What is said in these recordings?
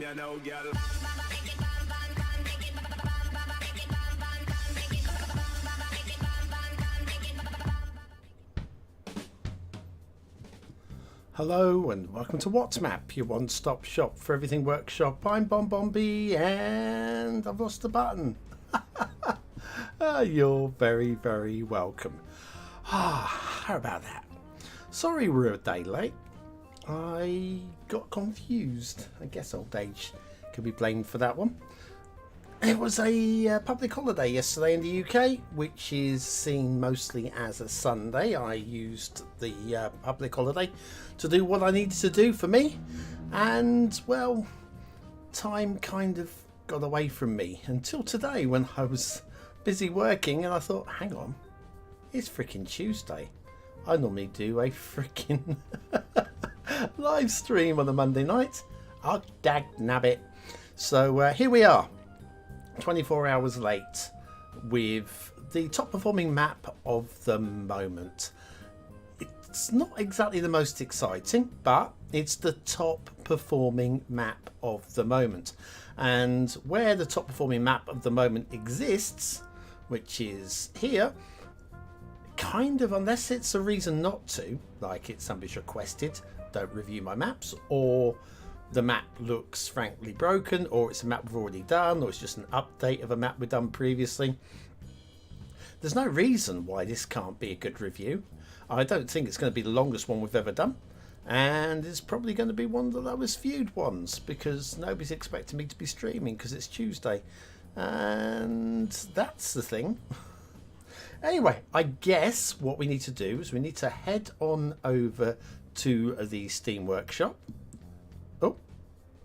you know, girl. Hello and welcome to WhatsMap, your one-stop shop for everything workshop. I'm BonBonB and I've lost the button. You're very, very welcome. How about that? Sorry we're a day late. I got confused. I guess old age could be blamed for that one. It was a public holiday yesterday in the UK, which is seen mostly as a Sunday. I used the public holiday to do what I needed to do for me, and well, time kind of got away from me until today when I was busy working and I thought, hang on, it's freaking Tuesday. I normally do a freaking live stream on a Monday night. Oh, dag nabbit. So here we are, 24 hours late with the top performing map of the moment. It's not exactly the most exciting, but it's the top performing map of the moment. And where the top performing map of the moment exists, which is here, kind of, unless it's a reason not to, like it's somebody's requested, don't review my maps, or the map looks frankly broken, or it's a map we've already done, or it's just an update of a map we've done previously. There's no reason why this can't be a good review. I don't think it's going to be the longest one we've ever done, and it's probably going to be one of the lowest viewed ones because nobody's expecting me to be streaming because it's Tuesday, and that's the thing. Anyway, I guess what we need to do is we need to head on over to the Steam Workshop. Oh,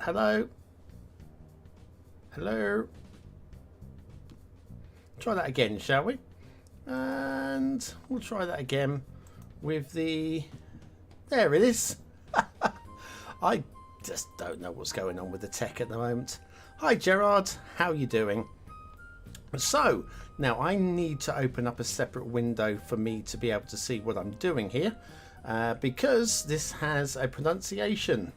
hello. Hello. Try that again, shall we? And we'll try that again with the... There it is. I just don't know what's going on with the tech at the moment. Hi, Gerard. How are you doing? So, now I need to open up a separate window for me to be able to see what I'm doing here. Because this has a pronunciation.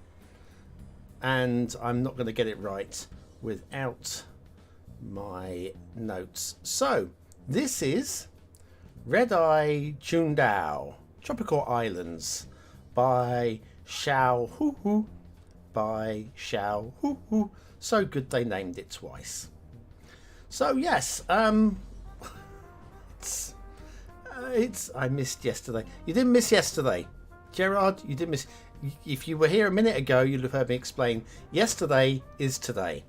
And I'm not going to get it right without my notes. So, this is Red-Eye Chundao, Tropical Islands by Xiao Hu Hu. By Xiao Hu Hu. So good they named it twice. So yes, I missed yesterday. You didn't miss yesterday, Gerard. You didn't miss. If you were here a minute ago, you'd have heard me explain. Yesterday is today.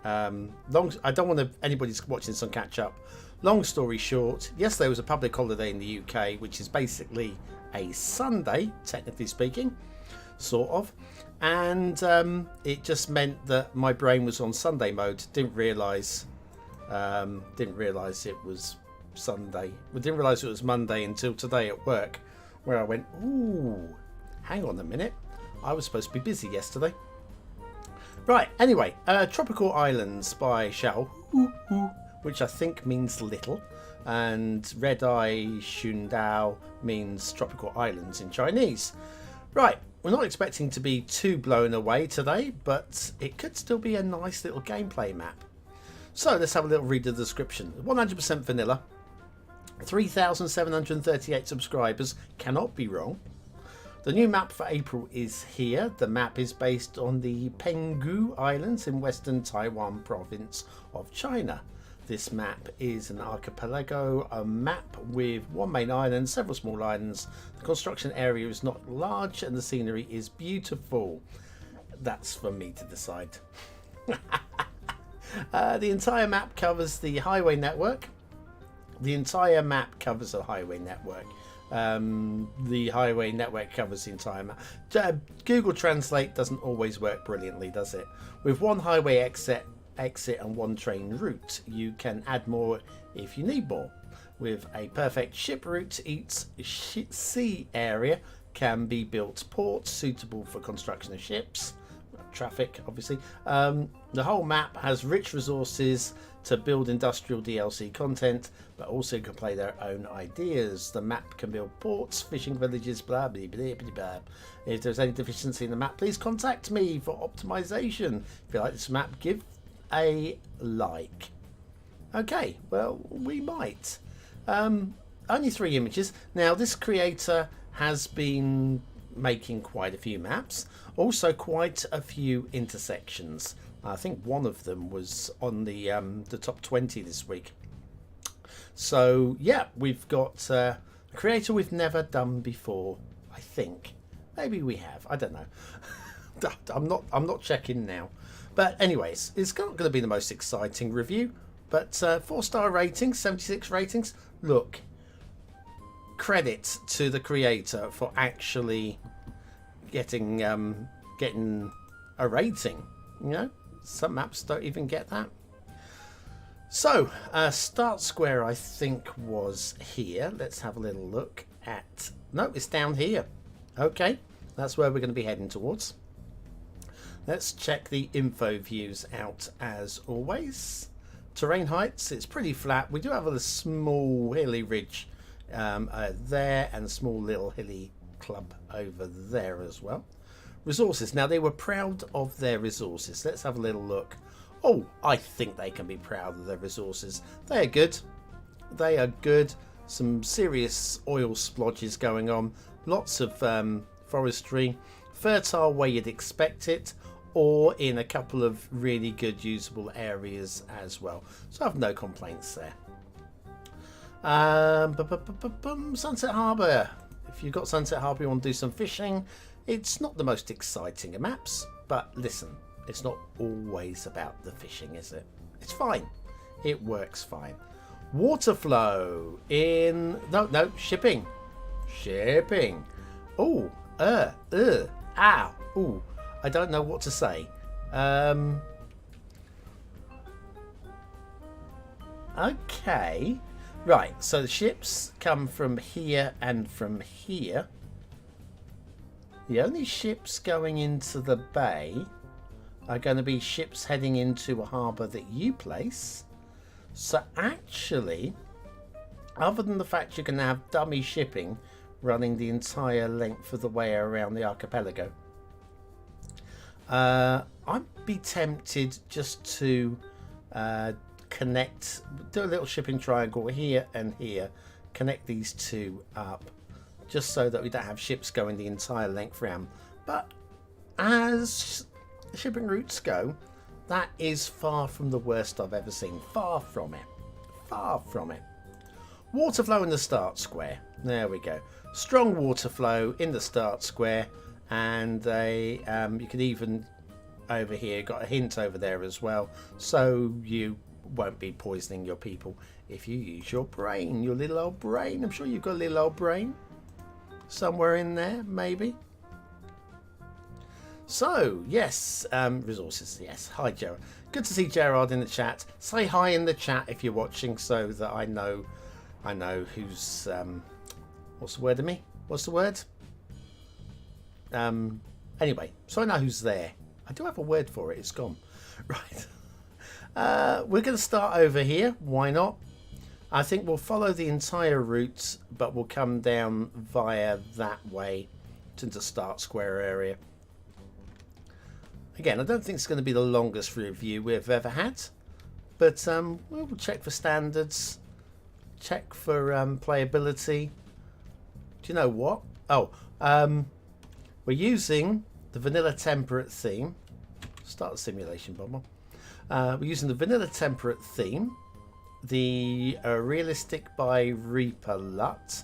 I don't want anybody watching this on catch up. Long story short, yesterday was a public holiday in the UK, which is basically a Sunday, technically speaking, sort of. And it just meant that my brain was on Sunday mode. Didn't realise it was Sunday. We didn't realise it was Monday until today at work, where I went, ooh, hang on a minute. I was supposed to be busy yesterday. Right, anyway, Tropical Islands by Xiao Hu Hu, which I think means little, and Red-Eye Chundao means Tropical Islands in Chinese. Right, we're not expecting to be too blown away today, but it could still be a nice little gameplay map. So let's have a little read of the description. 100% vanilla, 3,738 subscribers, cannot be wrong. The new map for April is here. The map is based on the Penghu Islands in western Taiwan province of China. This map is an archipelago, a map with one main island, several small islands. The construction area is not large and the scenery is beautiful. That's for me to decide. The entire map covers the highway network. The entire map covers the highway network. The highway network covers the entire map. Google Translate doesn't always work brilliantly, does it? With one highway exit and one train route, you can add more if you need more. With a perfect ship route, each sea area can be built ports suitable for construction of ships, traffic obviously, The whole map has rich resources to build industrial DLC content, but also can play their own ideas. The map can build ports, fishing villages, blah blah blah blah blah. If there's any deficiency in the map, please contact me for optimization. If you like this map, give a like. Okay, well, we might. Only 3 images. Now, this creator has been making quite a few maps, also quite a few intersections. I think one of them was on the top 20 this week. So yeah, we've got a creator we've never done before. I think maybe we have. I don't know. I'm not checking now. But anyways, it's not going to be the most exciting review. But 4-star ratings, 76 ratings. Look, credit to the creator for actually getting a rating. You know, some maps don't even get that. So, start square I think was here. Let's have a little look at... No, it's down here. Okay, that's where we're going to be heading towards. Let's check the info views out as always. Terrain heights, it's pretty flat. We do have a small hilly ridge there and a small little hilly club over there as well. Resources, now they were proud of their resources. Let's have a little look. Oh, I think they can be proud of their resources. They are good. They are good. Some serious oil splodges going on. Lots of forestry. Fertile where you'd expect it, or in a couple of really good usable areas as well. So I have no complaints there. Sunset Harbour. If you've got Sunset Harbour, you want to do some fishing. It's not the most exciting of maps, but listen, it's not always about the fishing, is it? It's fine. It works fine. Water flow in... No, shipping. Shipping. Oh, ow. Ooh, I don't know what to say. Okay. Right, so the ships come from here and from here. The only ships going into the bay are going to be ships heading into a harbour that you place. So actually, other than the fact you're going to have dummy shipping running the entire length of the way around the archipelago, I'd be tempted just to connect, do a little shipping triangle here and here, connect these two up, just so that we don't have ships going the entire length round. But as shipping routes go, that is far from the worst I've ever seen. Far from it. Far from it. Water flow in the start square. There we go. Strong water flow in the start square, and you can even over here got a hint over there as well, so you won't be poisoning your people if you use your brain, your little old brain. I'm sure you've got a little old brain somewhere in there, maybe. So yes, resources. Yes, hi Gerard. Good to see Gerard in the chat. Say hi in the chat if you're watching, so that I know who's what's the word to me? What's the word? Anyway, so I know who's there. I do have a word for it. It's gone. Right. We're going to start over here. Why not? I think we'll follow the entire route, but we'll come down via that way to the start square area. Again, I don't think it's going to be the longest review we've ever had, but we'll check for standards, check for playability. Do you know what? Oh, we're using the vanilla temperate theme. Start the simulation, Bob. We're using the vanilla temperate theme, the realistic by Reaper Lut.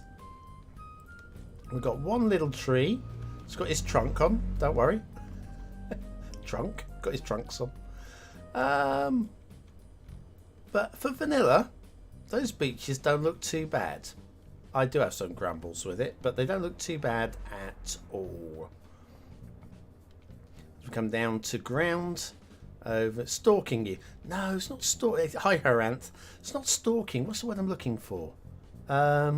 We've got one little tree. It's got his trunk on. Don't worry. Trunk. Got his trunks on. But for vanilla, those beaches don't look too bad. I do have some grumbles with it, but they don't look too bad at all. We come down to ground. Over stalking you. No, it's not stalking. Hi, Haranth. It's not stalking. What's the word I'm looking for? I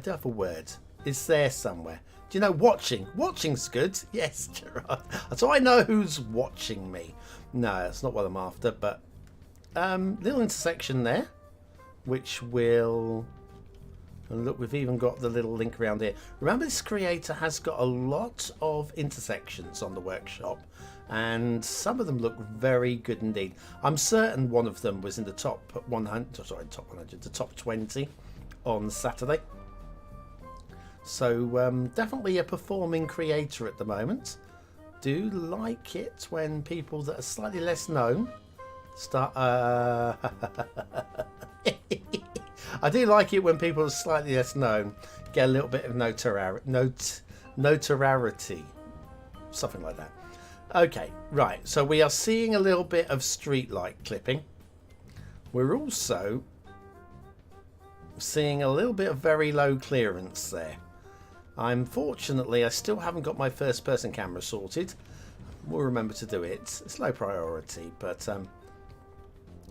do have a word. It's there somewhere. you know, watching's good. Yes, Gerard. So I know who's watching me. No, that's not what I'm after, but little intersection there, which will, and look, we've even got the little link around here. Remember, this creator has got a lot of intersections on the workshop, and some of them look very good indeed. I'm certain one of them was in the top 100, sorry, top 100, the top 20 on Saturday. So definitely a performing creator at the moment. Do like it when people that are slightly less known start. I do like it when people are slightly less known get a little bit of notoriety, something like that. Okay, right. So we are seeing a little bit of streetlight clipping. We're also seeing a little bit of very low clearance there. Unfortunately, I still haven't got my first person camera sorted. We'll remember to do it. It's low priority, but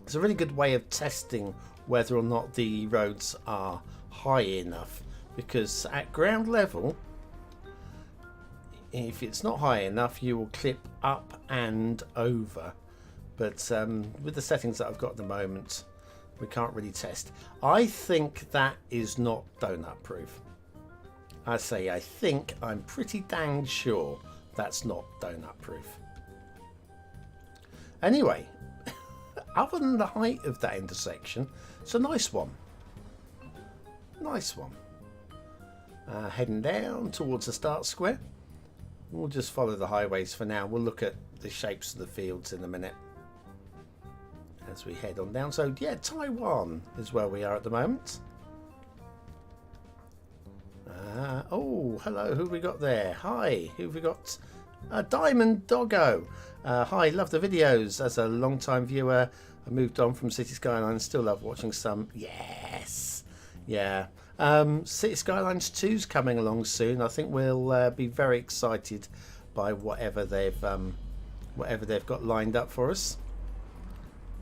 it's a really good way of testing whether or not the roads are high enough, because at ground level, if it's not high enough, you will clip up and over. But with the settings that I've got at the moment, we can't really test. I think that is not donut proof. I say I think, I'm pretty dang sure that's not donut proof. Anyway, other than the height of that intersection, it's a nice one. Nice one. Heading down towards the start square. We'll just follow the highways for now. We'll look at the shapes of the fields in a minute as we head on down. So yeah, Taiwan is where we are at the moment. Oh, hello, who have we got there? Hi, who have we got? Diamond Doggo. Hi, love the videos. As a long time viewer, I moved on from Cities Skylines. Still love watching some. Yes. Yeah. Cities Skylines 2's coming along soon. I think we'll be very excited by whatever they've got lined up for us.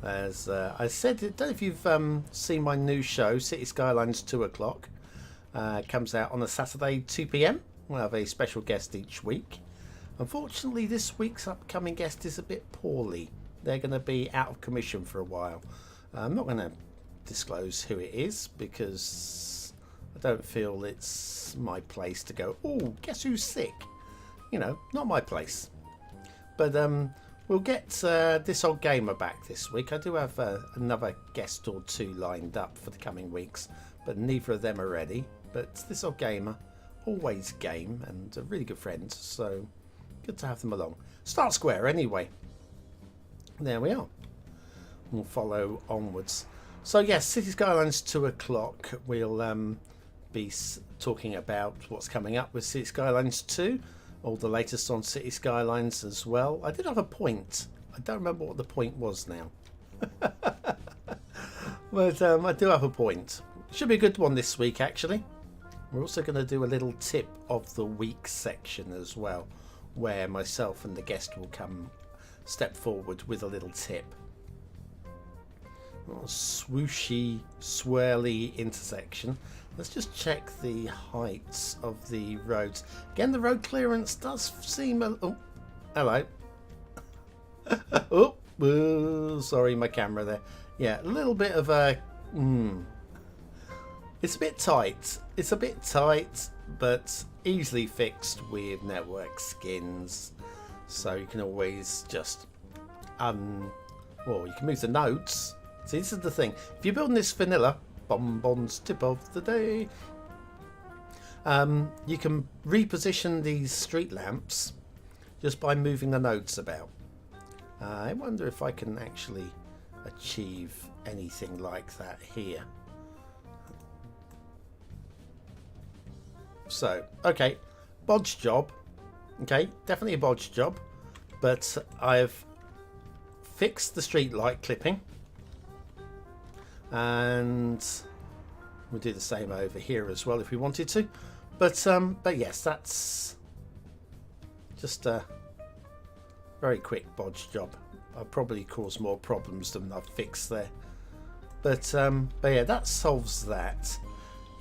As I said, I don't know if you've seen my new show, Cities Skylines 2 o'clock. Comes out on a Saturday 2 p.m. We'll have a special guest each week. Unfortunately, this week's upcoming guest is a bit poorly. They're going to be out of commission for a while. I'm not going to disclose who it is because I don't feel it's my place to go, oh, guess who's sick? You know, not my place. But we'll get this old gamer back this week. I do have another guest or two lined up for the coming weeks, but neither of them are ready. But this old gamer, always game, and a really good friend, so good to have them along. Start square anyway. There we are. We'll follow onwards. So yes, Cities Skylines 2 o'clock. We'll be talking about what's coming up with Cities Skylines 2, all the latest on Cities Skylines as well. I did have a point. I don't remember what the point was now. But I do have a point. Should be a good one this week, actually. We're also going to do a little tip of the week section as well, where myself and the guest will step forward with a little tip. Oh, swooshy, swirly intersection. Let's just check the heights of the roads. Again, the road clearance does seem oh, hello. Oh, sorry, my camera there. Yeah, a little bit of a it's a bit tight. It's a bit tight, but easily fixed with network skins. So you can always just well, you can move the nodes. See, this is the thing. If you're building this vanilla, BonBon's tip of the day, you can reposition these street lamps just by moving the nodes about. I wonder if I can actually achieve anything like that here. So, okay, bodge job. Okay, definitely a bodge job, but I've fixed the street light clipping, and we'll do the same over here as well if we wanted to. But yes, that's just a very quick bodge job. I'll probably cause more problems than I've fixed there. But yeah, that solves that.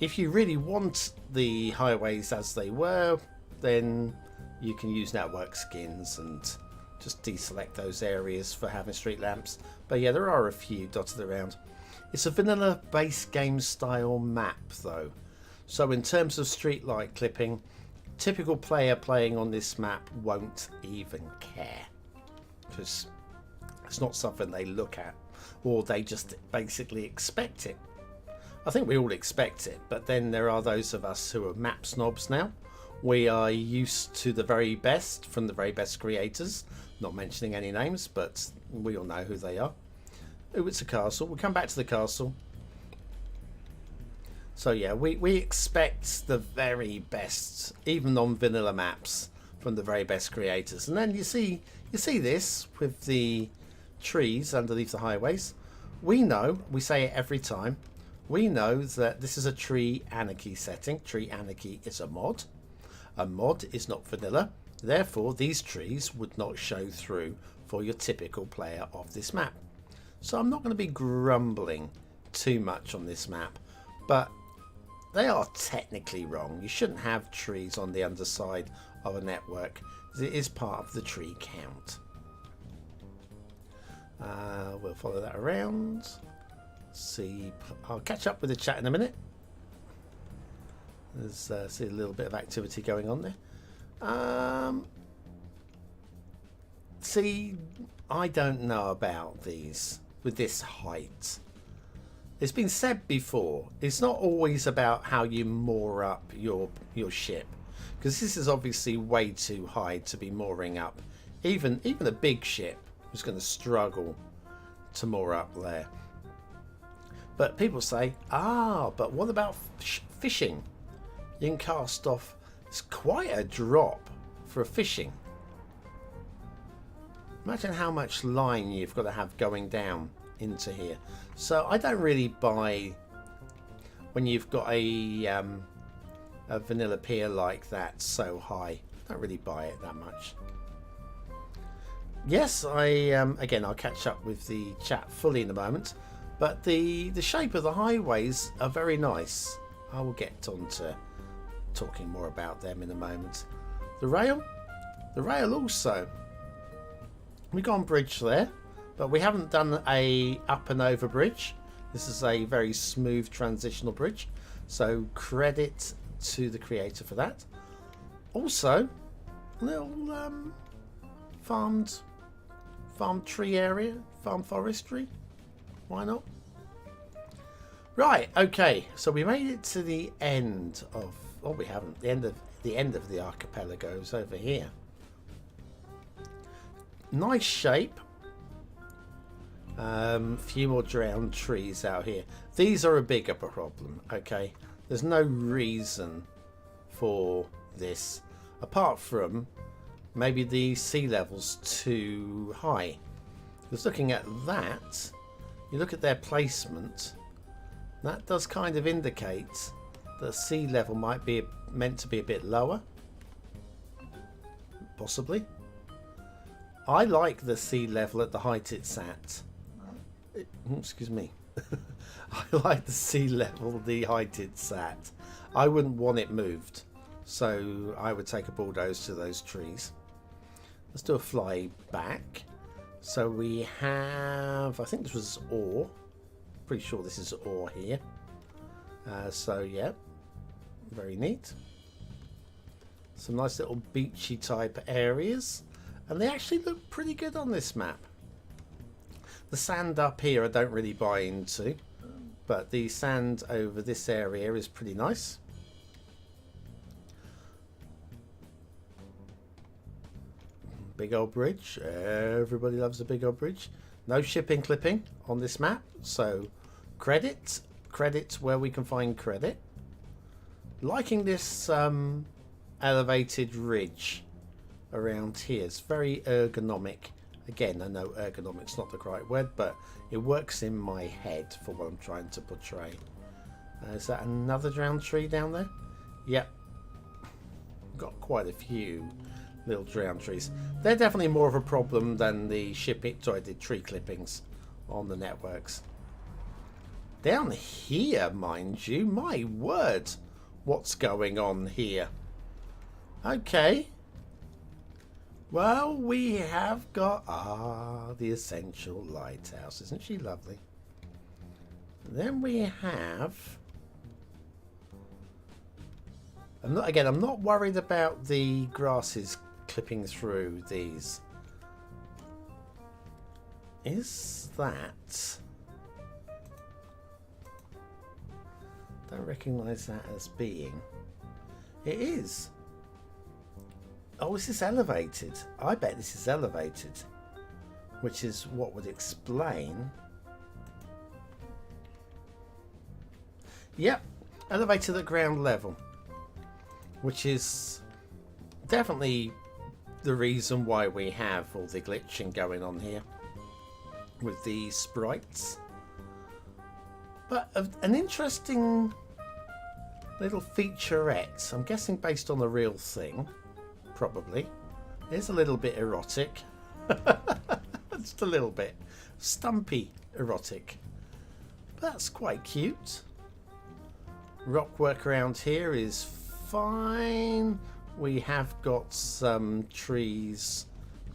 If you really want the highways as they were, then you can use network skins and just deselect those areas for having street lamps. But yeah, there are a few dotted around. It's a vanilla base game style map though. So in terms of street light clipping, typical player playing on this map won't even care, because it's not something they look at, or they just basically expect it. I think we all expect it, but then there are those of us who are map snobs now. We are used to the very best from the very best creators, not mentioning any names, but we all know who they are. Oh, it's a castle. We'll come back to the castle. So yeah, we expect the very best, even on vanilla maps, from the very best creators. And then you see this with the trees underneath the highways. We know, we say it every time, we know that this is a tree anarchy setting. Tree anarchy is a mod. A mod is not vanilla. Therefore, these trees would not show through for your typical player of this map. So I'm not going to be grumbling too much on this map, but they are technically wrong. You shouldn't have trees on the underside of a network, as it is part of the tree count. We'll follow that around. See, I'll catch up with the chat in a minute. There's see a little bit of activity going on there. See, I don't know about these with this height. It's been said before, it's not always about how you moor up your ship, because this is obviously way too high to be mooring up. Even a big ship is going to struggle to moor up there. But people say, but what about fishing? You can cast off. It's quite a drop for fishing. Imagine how much line you've got to have going down into here. So I don't really buy when you've got a vanilla pier like that so high. I don't really buy it that much. Yes, again, I'll catch up with the chat fully in a moment, but the shape of the highways are very nice. I will get on to talking more about them in a moment. The rail also. We got on bridge there, but we haven't done a up and over bridge. This is a very smooth transitional bridge, so credit to the creator for that. Also, a little farm tree area, farm forestry. Why not? Right, okay, so we made it to the end of, oh, we haven't. The end of the archipelago is over here. Nice shape. Few more drowned trees out here. These are a bigger problem, okay? There's no reason for this apart from maybe the sea level's too high. Because looking at that, you look at their placement, that does kind of indicate that sea level might be meant to be a bit lower. Possibly. I like the sea level at the height it's at. Excuse me. I like the sea level, the height it's at. I wouldn't want it moved, so I would take a bulldoze to those trees. Let's do a fly back. So we have, I think this was ore. Pretty sure this is ore here. So yeah, very neat. Some nice little beachy type areas. And they actually look pretty good on this map. The sand up here I don't really buy into, but the sand over this area is pretty nice. Big old bridge. Everybody loves a big old bridge. No shipping clipping on this map, so credit where we can find credit. Liking this elevated ridge around here. It's very ergonomic. Again, I know ergonomic's not the right word, but it works in my head for what I'm trying to portray. Is that another drowned tree down there? Yep. Got quite a few little drowned trees. They're definitely more of a problem than the the tree clippings on the networks. Down here, mind you, my word, what's going on here? Okay. Well, we have got the essential lighthouse. Isn't she lovely? Then we have. I'm not worried about the grasses clipping through these. Is that? Don't recognise that as being. It is. Oh, is this elevated? I bet this is elevated, which is what would explain. Yep, elevated at ground level, which is definitely the reason why we have all the glitching going on here with the sprites. But an interesting little featurette, I'm guessing based on the real thing, probably. It's a little bit erotic. Just a little bit. Stumpy erotic. But that's quite cute. Rock work around here is fine. We have got some trees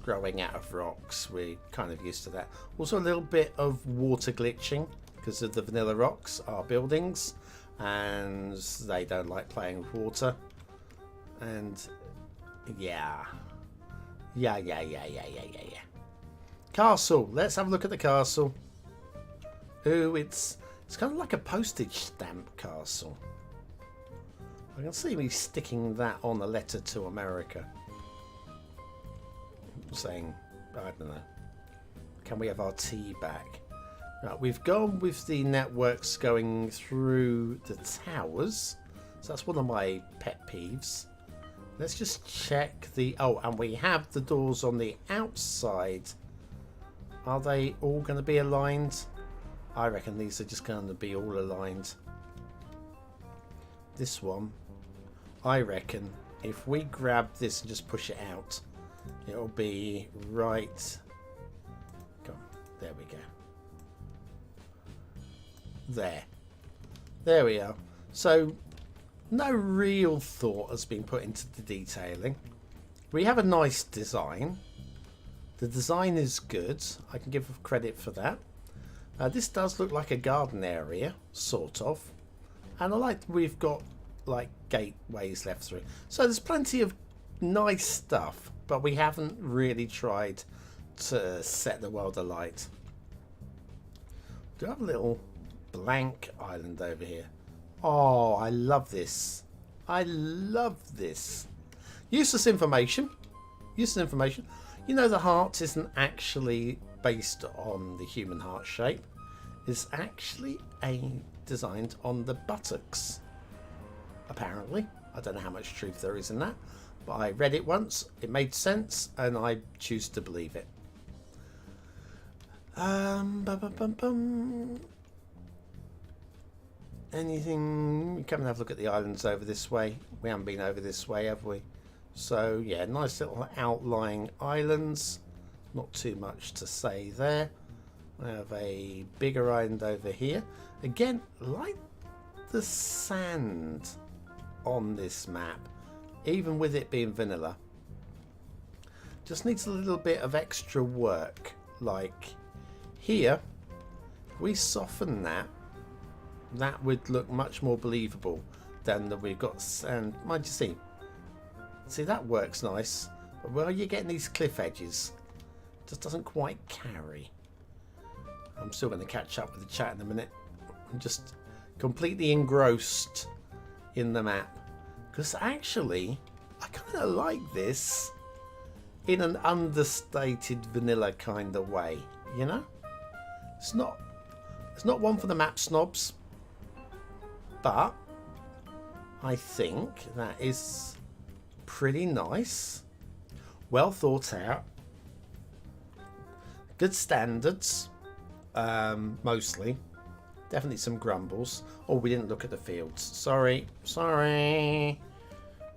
growing out of rocks. We're kind of used to that. Also a little bit of water glitching because of the vanilla rocks are buildings and they don't like playing with water. And yeah. Castle. Let's have a look at the castle. Ooh, it's kind of like a postage stamp castle. I can see me sticking that on a letter to America. Saying, I don't know. Can we have our tea back? Right, we've gone with the networks going through the towers. So that's one of my pet peeves. Let's just check the... Oh, and we have the doors on the outside. Are they all going to be aligned? I reckon these are just going to be all aligned. This one, I reckon if we grab this and just push it out, it'll be right. Come on, there we go. There we are. So no real thought has been put into the detailing. We have a nice design. The design is good. I can give credit for that. This does look like a garden area, sort of. And I like we've got like gateways left through. So there's plenty of nice stuff, but we haven't really tried to set the world alight. Do I have a little blank island over here? Oh, I love this. I love this. Useless information. Useless information. You know, the heart isn't actually based on the human heart shape. It's actually designed on the buttocks. Apparently. I don't know how much truth there is in that. But I read it once. It made sense. And I choose to believe it. Anything? Come and have a look at the islands over this way. We haven't been over this way, have we? So yeah, nice little outlying islands. Not too much to say there. We have a bigger island over here. Again, like the sand on this map, even with it being vanilla, just needs a little bit of extra work. Like here, if we soften that, that would look much more believable than that we've got sand. Mind you see that works nice, but where you're getting these cliff edges, it just doesn't quite carry. I'm still going to catch up with the chat in a minute. I'm just completely engrossed in the map because actually I kind of like this in an understated vanilla kind of way, you know. It's not one for the map snobs, but I think that is pretty nice, well thought out, good standards. Mostly, definitely some grumbles. Oh, we didn't look at the fields. Sorry.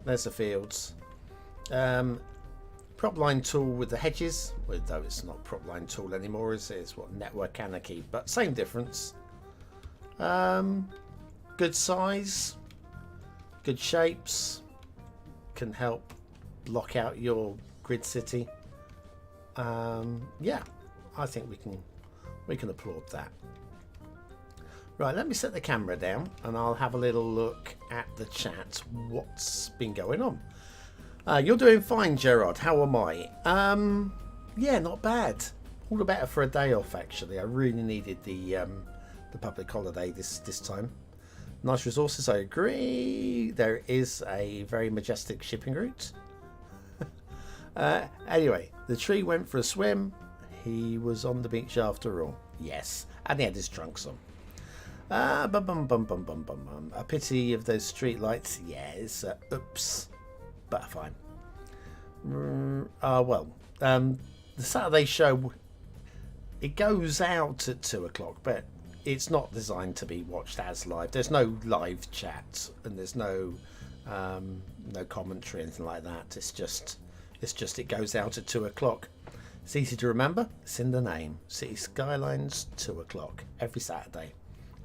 There's the fields. Prop line tool with the hedges, though it's not prop line tool anymore, is it? It's what, network anarchy, but same difference. Good size, good shapes, can help block out your grid city. Yeah, I think we can applaud that. Right, let me set the camera down and I'll have a little look at the chat. What's been going on? You're doing fine, Gerard. How am I? Yeah, not bad. All the better for a day off, actually. I really needed the public holiday this time. Nice resources, I agree. There is a very majestic shipping route. Anyway, the tree went for a swim. He was on the beach after all. Yes, and he had his trunks on. A pity of those street lights. Yes, oops, but fine. Well, the Saturday show, it goes out at 2 o'clock, but it's not designed to be watched as live. There's no live chat and there's no commentary or anything like that. It's just it goes out at 2 o'clock. It's easy to remember. It's in the name. Cities Skylines, 2 o'clock every Saturday.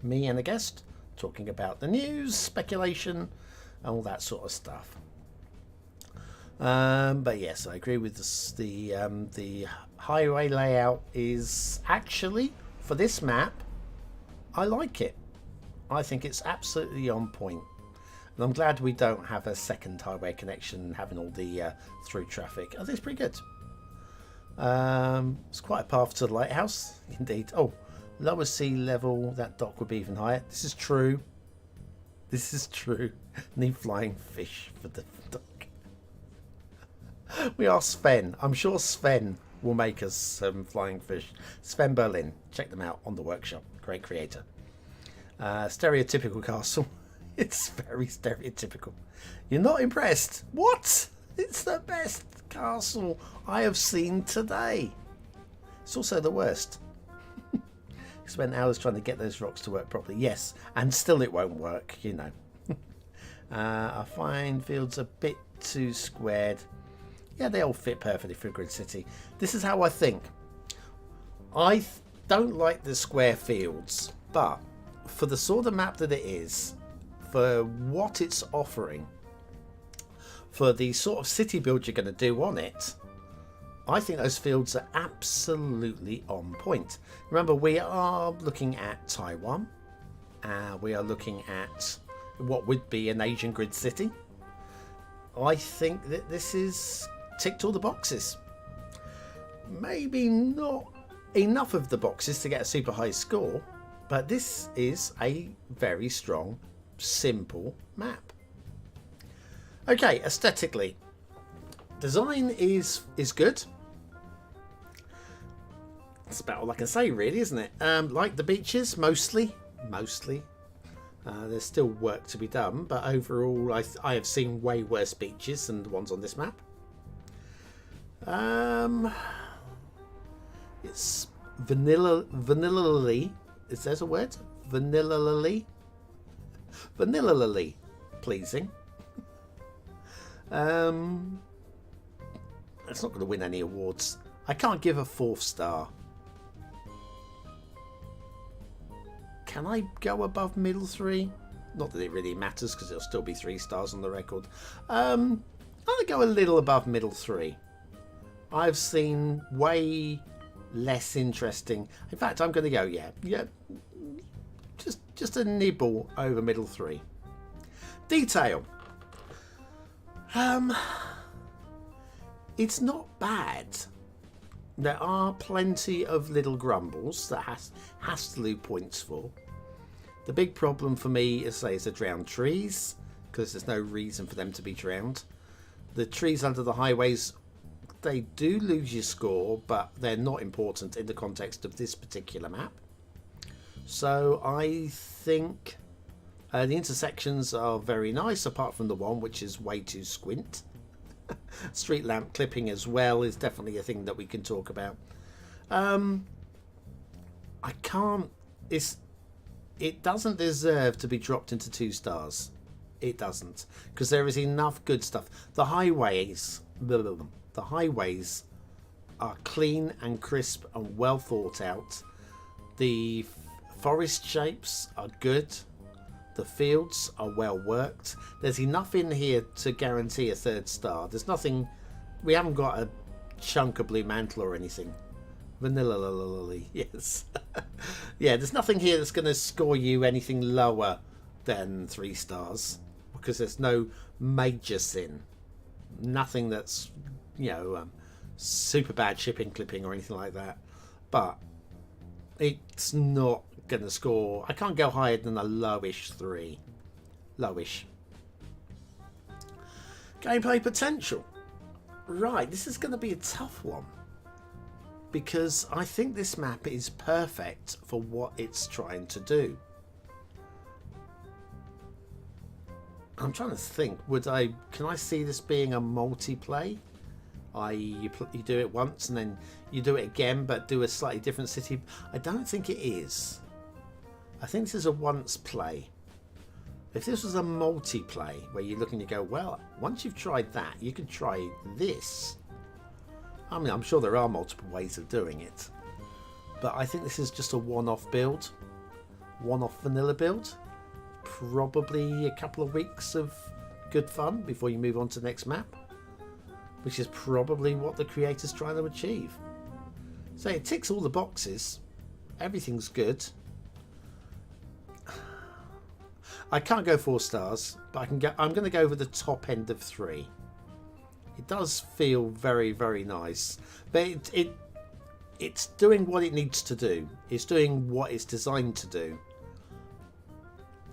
Me and a guest talking about the news, speculation, and all that sort of stuff. But yes, I agree with this. The highway layout is actually, for this map, I like it. I think it's absolutely on point. And I'm glad we don't have a second highway connection having all the through traffic. I think it's pretty good. It's quite a path to the lighthouse, indeed. Oh, lower sea level, that dock would be even higher. This is true. This is true. Need flying fish for the dock. We are Sven. I'm sure Sven will make us some flying fish. Sven Berlin. Check them out on the workshop. Great creator. Stereotypical castle. It's very stereotypical. You're not impressed? What? It's the best castle I have seen today. It's also the worst. Spent hours trying to get those rocks to work properly. Yes, and still it won't work, you know. I find fields a bit too squared. Yeah, they all fit perfectly for a grid city. This is how I think. I don't like the square fields, but for the sort of map that it is, for what it's offering, for the sort of city build you're going to do on it, I think those fields are absolutely on point. Remember, we are looking at Taiwan. We are looking at what would be an Asian grid city. I think that this is ticked all the boxes. Maybe not enough of the boxes to get a super high score, but this is a very strong, simple map. Okay, aesthetically, design is good. That's about all I can say, really, isn't it? Like the beaches, mostly. There's still work to be done, but overall, I have seen way worse beaches than the ones on this map. It's vanilla-ly. Is there a word? Vanilla-ly pleasing. It's not going to win any awards. I can't give a 4th star. Can I go above middle 3? Not that it really matters because it'll still be 3 stars on the record. I'll go a little above middle 3. I've seen way less interesting. In fact, I'm going to go, yeah, just a nibble over middle 3. Detail. It's not bad. There are plenty of little grumbles that has to lose points for. The big problem for me is the drowned trees, because there's no reason for them to be drowned. The trees under the highways, they do lose your score, but they're not important in the context of this particular map. So I think the intersections are very nice, apart from the one which is way too squint. Street lamp clipping as well is definitely a thing that we can talk about. It doesn't deserve to be dropped into 2 stars. It doesn't, because there is enough good stuff. The highways are clean and crisp and well thought out. The forest shapes are good. The fields are well worked. There's enough in here to guarantee a 3rd star. There's nothing. We haven't got a chunk of blue mantle or anything. Vanilla lily, yes. Yeah, there's nothing here that's going to score you anything lower than 3 stars, because there's no major sin. Nothing that's, you know, super bad shipping clipping or anything like that. But it's not going to score. I can't go higher than a lowish 3. Lowish. Gameplay potential. Right, this is going to be a tough one, because I think this map is perfect for what it's trying to do. I'm trying to think, can I see this being a multiplay? You do it once and then you do it again, but do a slightly different city. I don't think it is. I think this is a once play. If this was a multiplay where you look and you go, well, once you've tried that, you can try this. I mean, I'm sure there are multiple ways of doing it, but I think this is just a one-off build, one-off vanilla build. Probably a couple of weeks of good fun before you move on to the next map, which is probably what the creator's trying to achieve. So it ticks all the boxes. Everything's good. I can't go 4 stars, but I can go. I'm going to go over the top end of 3. It does feel very, very nice, but it's doing what it needs to do. It's doing what it's designed to do.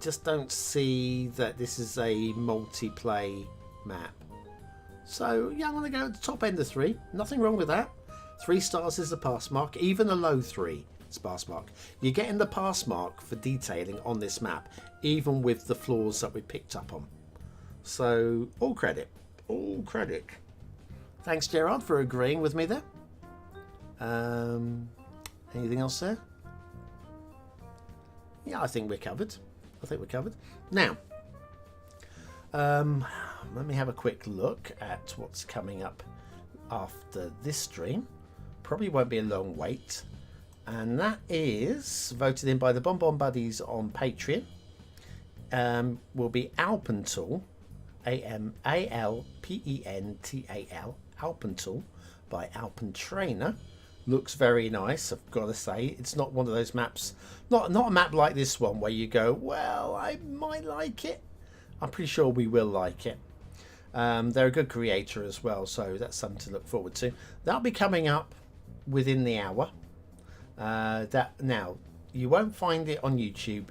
Just don't see that this is a multiplay map. So yeah, I'm going to go at the top end of 3. Nothing wrong with that. 3 stars is the pass mark. Even a low 3 is pass mark. You're getting the pass mark for detailing on this map, even with the flaws that we picked up on. So all credit. All credit. Thanks, Gerard, for agreeing with me there. Anything else there? Yeah, I think we're covered. Now, let me have a quick look at what's coming up after this stream. Probably won't be a long wait. And that is voted in by the BonBon Buddies on Patreon. Will be Alpental, Alpental, Alpental by Alpen Trainer. Looks very nice, I've got to say. It's not one of those maps, not a map like this one where you go, well, I might like it. I'm pretty sure we will like it. They're a good creator as well, so that's something to look forward to. That'll be coming up within the hour. Now, you won't find it on YouTube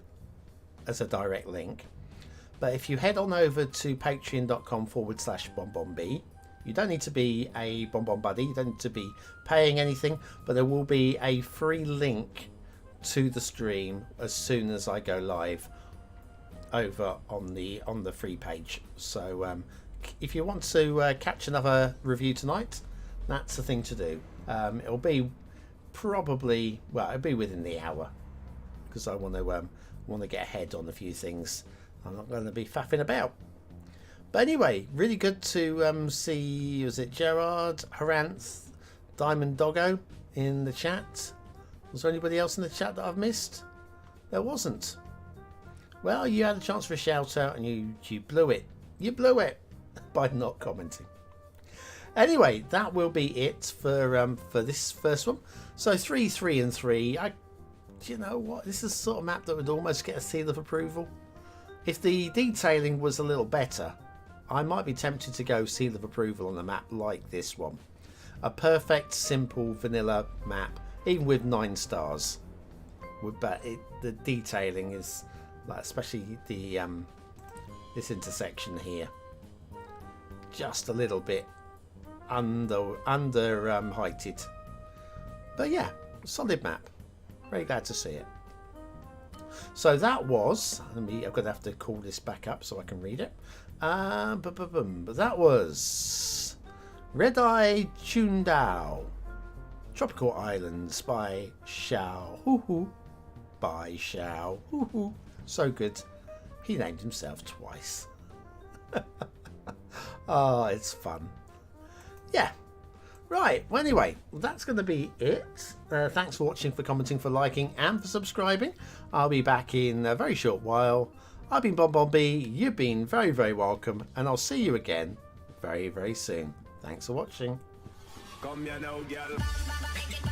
as a direct link, but if you head on over to patreon.com/BonBonB, you don't need to be a BonBon Buddy, you don't need to be paying anything, but there will be a free link to the stream as soon as I go live over on the free page. So if you want to catch another review tonight, that's the thing to do. It'll be probably, well, it'll be within the hour, because I want to get ahead on a few things. I'm not going to be faffing about. But anyway, really good to see, was it Gerard, Haranth, Diamond Doggo in the chat? Was there anybody else in the chat that I've missed? There wasn't. Well, you had a chance for a shout out and you blew it. You blew it by not commenting. Anyway, that will be it for this first one. So 3, 3 and 3. You know what? This is the sort of map that would almost get a seal of approval. If the detailing was a little better, I might be tempted to go seal of approval on a map like this one. A perfect, simple, vanilla map, even with 9 stars. But the detailing is, like, especially the this intersection here, just a little bit under heighted. But yeah, solid map. Very glad to see it. So that was, I'm going to have to call this back up so I can read it. But that was Red-Eye Chundao, Tropical Islands by Xiao Hu Hu. By Xiao Hu Hu. So good. He named himself twice. Oh, it's fun. Yeah. Right. Well, anyway, that's going to be it. Thanks for watching, for commenting, for liking, and for subscribing. I'll be back in a very short while. I've been BonBonB, you've been very, very welcome, and I'll see you again very, very soon. Thanks for watching. Come here now, girl.